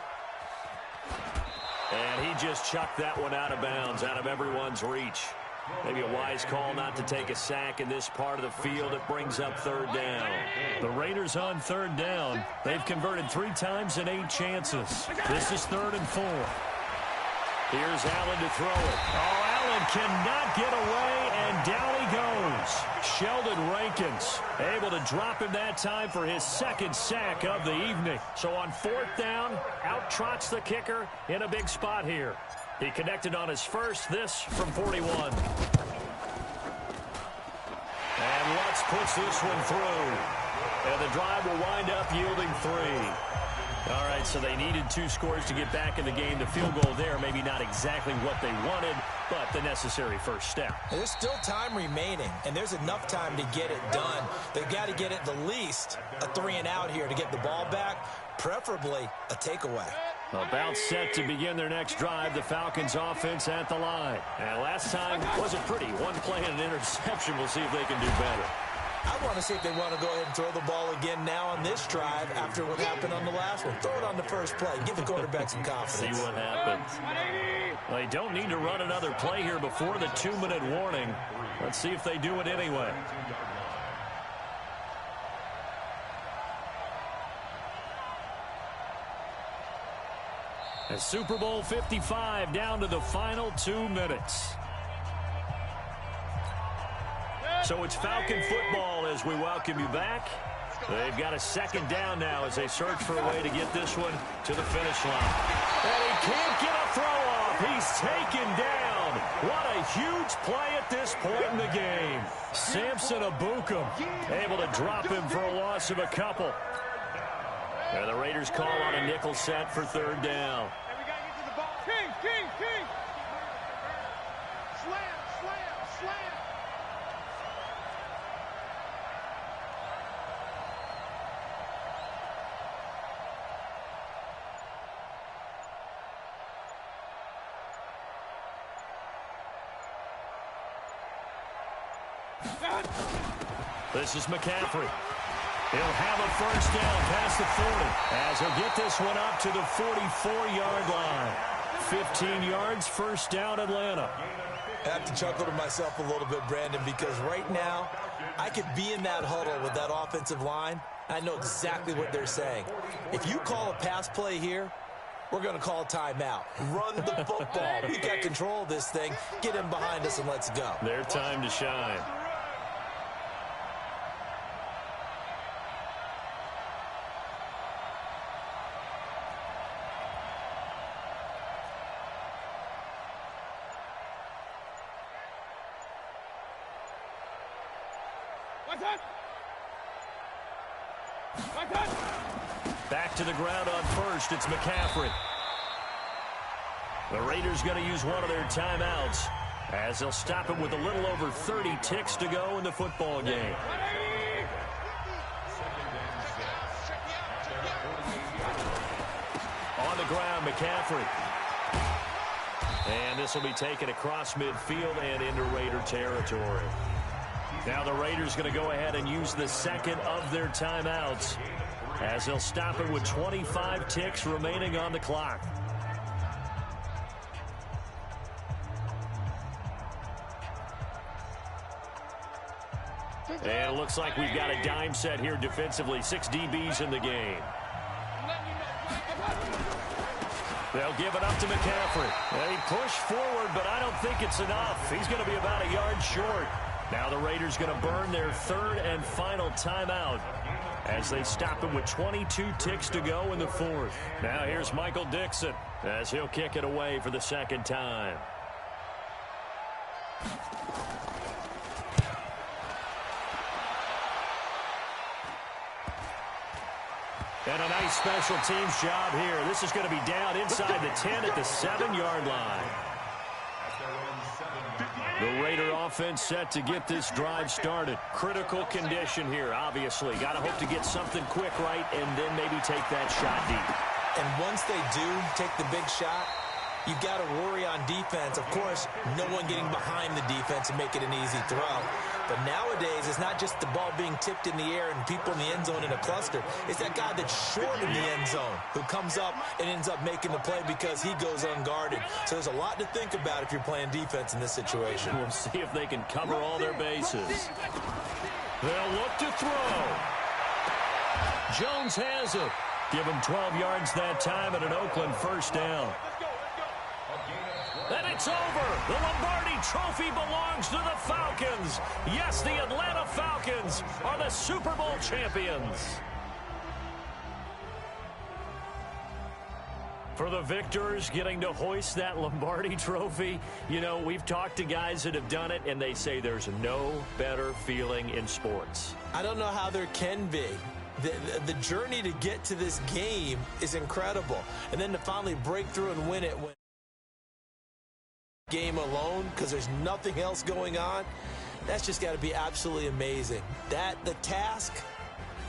And he just chucked that one out of bounds, out of everyone's reach. Maybe a wise call not to take a sack in this part of the field. It brings up 3rd down. The Raiders on 3rd down. They've converted 3 times in 8 chances. This is 3rd and 4. Here's Allen to throw it. Oh, Allen cannot get away, and down he goes. Sheldon Rankins able to drop him that time for his 2nd sack of the evening. So on 4th down, out trots the kicker in a big spot here. He connected on his first, this from 41. And Lutz puts this one through. And the drive will wind up yielding 3. All right, so they needed 2 scores to get back in the game. The field goal there, maybe not exactly what they wanted, but the necessary first step. There's still time remaining, and there's enough time to get it done. They've got to get at the least a 3-and-out here to get the ball back, preferably a takeaway. About set to begin their next drive, the Falcons offense at the line. And last time wasn't pretty. 1 play and an interception. We'll see if they can do better. I want to see if they want to go ahead and throw the ball again now on this drive after what happened on the last one. Throw it on the first play. Give the quarterback some confidence. See what happens. Well, they don't need to run another play here before the 2-minute warning. Let's see if they do it anyway. And Super Bowl 55 down to the final 2 minutes. So it's Falcon football as we welcome you back. They've got a second down now as they search for a way to get this one to the finish line. And he can't get a throw off. He's taken down. What a huge play at this point in the game. Samson Abukum able to drop him for a loss of a couple. And the Raiders call on a nickel set for third down. And we got to get to the ball. King. Slam. This is McCaffrey. He'll have a first down past the 40 as he'll get this one up to the 44-yard line. 15 yards, first down, Atlanta. I have to chuckle to myself a little bit, Brandon, because right now I could be in that huddle with that offensive line. I know exactly what they're saying. If you call a pass play here, we're going to call a timeout. Run the football. We got control of this thing. Get him behind us and let's go. Their time to shine. Back to the ground on first. It's McCaffrey. The Raiders going to use one of their timeouts as they'll stop him with a little over 30 ticks to go in the football game. On the ground, McCaffrey. And this will be taken across midfield and into Raider territory. Now the Raiders going to go ahead and use the second of their timeouts as they'll stop it with 25 ticks remaining on the clock. And it looks like we've got a dime set here defensively. 6 DBs in the game. They'll give it up to McCaffrey. They push forward, but I don't think it's enough. He's going to be about a yard short. Now the Raiders going to burn their third and final timeout as they stop him with 22 ticks to go in the fourth. Now here's Michael Dixon as he'll kick it away for the second time. And a nice special teams job here. This is going to be down inside the 10 at the 7-yard line. The Raider offense set to get this drive started. Critical condition here, obviously. Got to hope to get something quick right and then maybe take that shot deep. And once they do take the big shot, you've got to worry on defense. Of course, no one getting behind the defense and make it an easy throw. But nowadays, it's not just the ball being tipped in the air and people in the end zone in a cluster. It's that guy that's short in the end zone who comes up and ends up making the play because he goes unguarded. So there's a lot to think about if you're playing defense in this situation. We'll see if they can cover all their bases. They'll look to throw. Jones has it. Give him 12 yards that time at an Oakland first down. And it's over. The Lombardi Trophy belongs to the Falcons. Yes, the Atlanta Falcons are the Super Bowl champions. For the victors getting to hoist that Lombardi Trophy, you know, we've talked to guys that have done it, and they say there's no better feeling in sports. I don't know how there can be. The journey to get to this game is incredible. And then to finally break through and win it when game alone because there's nothing else going on, that's just got to be absolutely amazing. The task,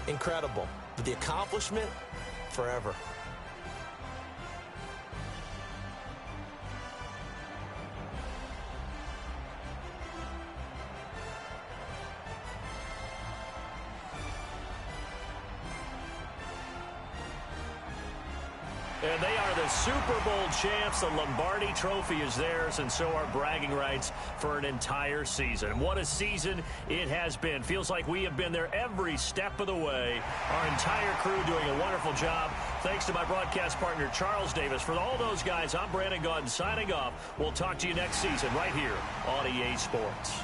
incredible. But the accomplishment, forever. And they are the Super Bowl champs. The Lombardi Trophy is theirs, and so are bragging rights for an entire season. What a season it has been. Feels like we have been there every step of the way. Our entire crew doing a wonderful job. Thanks to my broadcast partner, Charles Davis. For all those guys, I'm Brandon Gaudin signing off. We'll talk to you next season right here on EA Sports.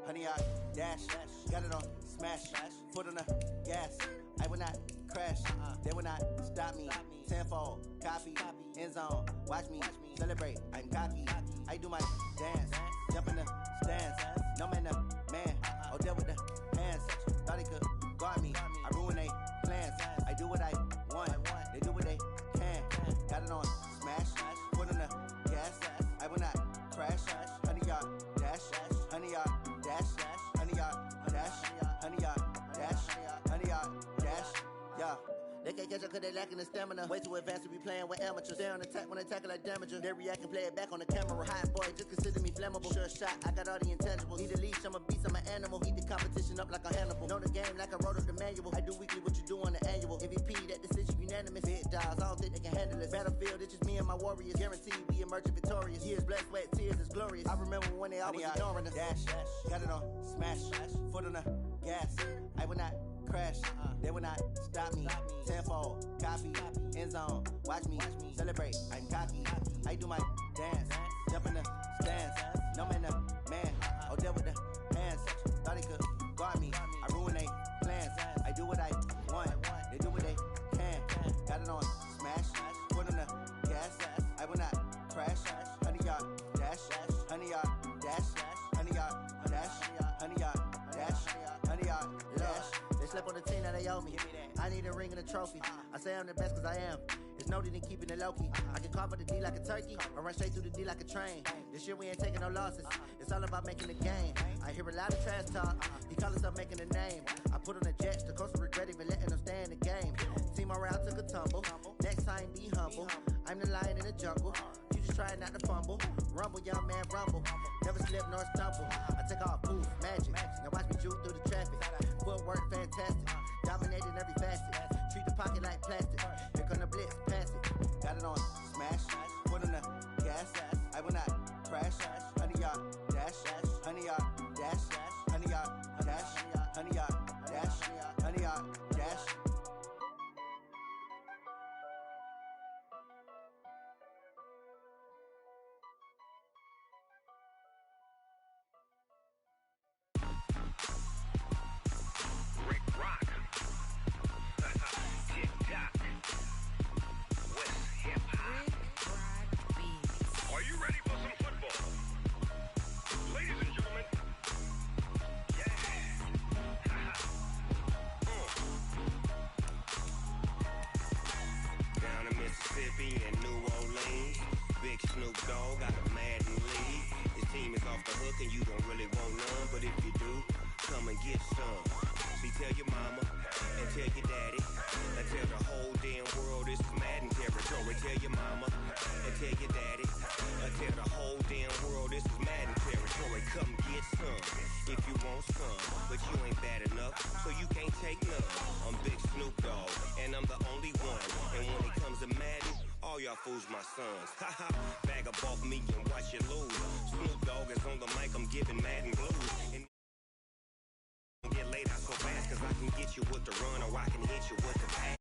100 yard dash. Got it on smash. Foot on the gas. I will not crash. They will not stop me. Tenfold, copy, end zone. Watch me celebrate. I'm cocky. I do my dance. Jump in the stands. No man, the man. Oh, deal with the hands. Thought he could guard me. I ruin they plans. I do what I want. They do what they can. Got it on smash. Foot on the gas. I will not crash. 100 yard dash. 100 yard dash. 100 yard dash. 100 yard dash. 100 yard dash. Yeah. They can't catch up cause they lacking the stamina. Way too advanced to be playing with amateurs. Stay on attack when they tackle like damager. They react and play it back on the camera. Hot boy, just consider me flammable. Sure shot, I got all the intangibles. Need a leash, I'm a beast, I'm an animal. Heat the competition up like a Hannibal. Know the game like I wrote up the manual. I do weekly what you do on the annual. MVP, that decision unanimous. Big dogs, I don't think they can handle it. Battlefield, it's just me and my warriors. Guaranteed we emerging victorious. Years, blood, sweat, tears, it's glorious. I remember when they always ignoring us. Dash, got it on smash. Foot on the gas. I will not crash. They will not stop me. Tenfold, copy, end zone. Watch me celebrate. I'm cocky. I do my dance. Jump in the stands. No man, the man. Oh, deal with the hands. Thought he could guard me. I ruin they plans. I do what I want. They do what they can. Got it on smash. Foot on the gas. I will not crash. 100 yard dash. 100 yard dash. 100 yard dash. 100 yard dash. 100 yard dash. They slept on the team that they owe me. I need a ring and a trophy. I say I'm the best cause I am. It's no need in keeping it low-key. I can carve up the D like a turkey or run straight through the D like a train. This year we ain't taking no losses. It's all about making the game. I hear a lot of trash talk. He call himself making a name. I put on the jets. The coach will regret even letting them stay in the game. Team morale took a tumble. Next time be humble. I'm the lion in the jungle. You just try not to fumble. Rumble, young man, rumble. Never slip nor stumble. I take off booth, magic. Now watch me juke through the traffic. Footwork fantastic. Dominating every facet. Treat the pocket like plastic. Here come the blitz, pass it. Got it on smash. Foot on the gas. I will not crash. 100 yard dash. 100 yard dash. 100 yard dash. 100 yard dash. 100 yard dash. And New Orleans, Big Snoop Dogg got a Madden league. His team is off the hook and you don't really want none, but if you do, come and get some. See, tell your mama and tell your daddy and tell the whole damn world this is Madden territory. Tell your mama and tell your daddy and tell the whole damn world this is Madden territory. Come get some if you want some, but you ain't bad enough, so you can't take none. I'm Big Snoop Dogg and I'm the only one, and when it comes to Madden, all y'all fools my sons. Haha, bag up off me and watch you lose. Snoop Dogg is on the mic, I'm giving Madden blues. And get laid out so fast, cause I can get you with the run or I can hit you with the pass.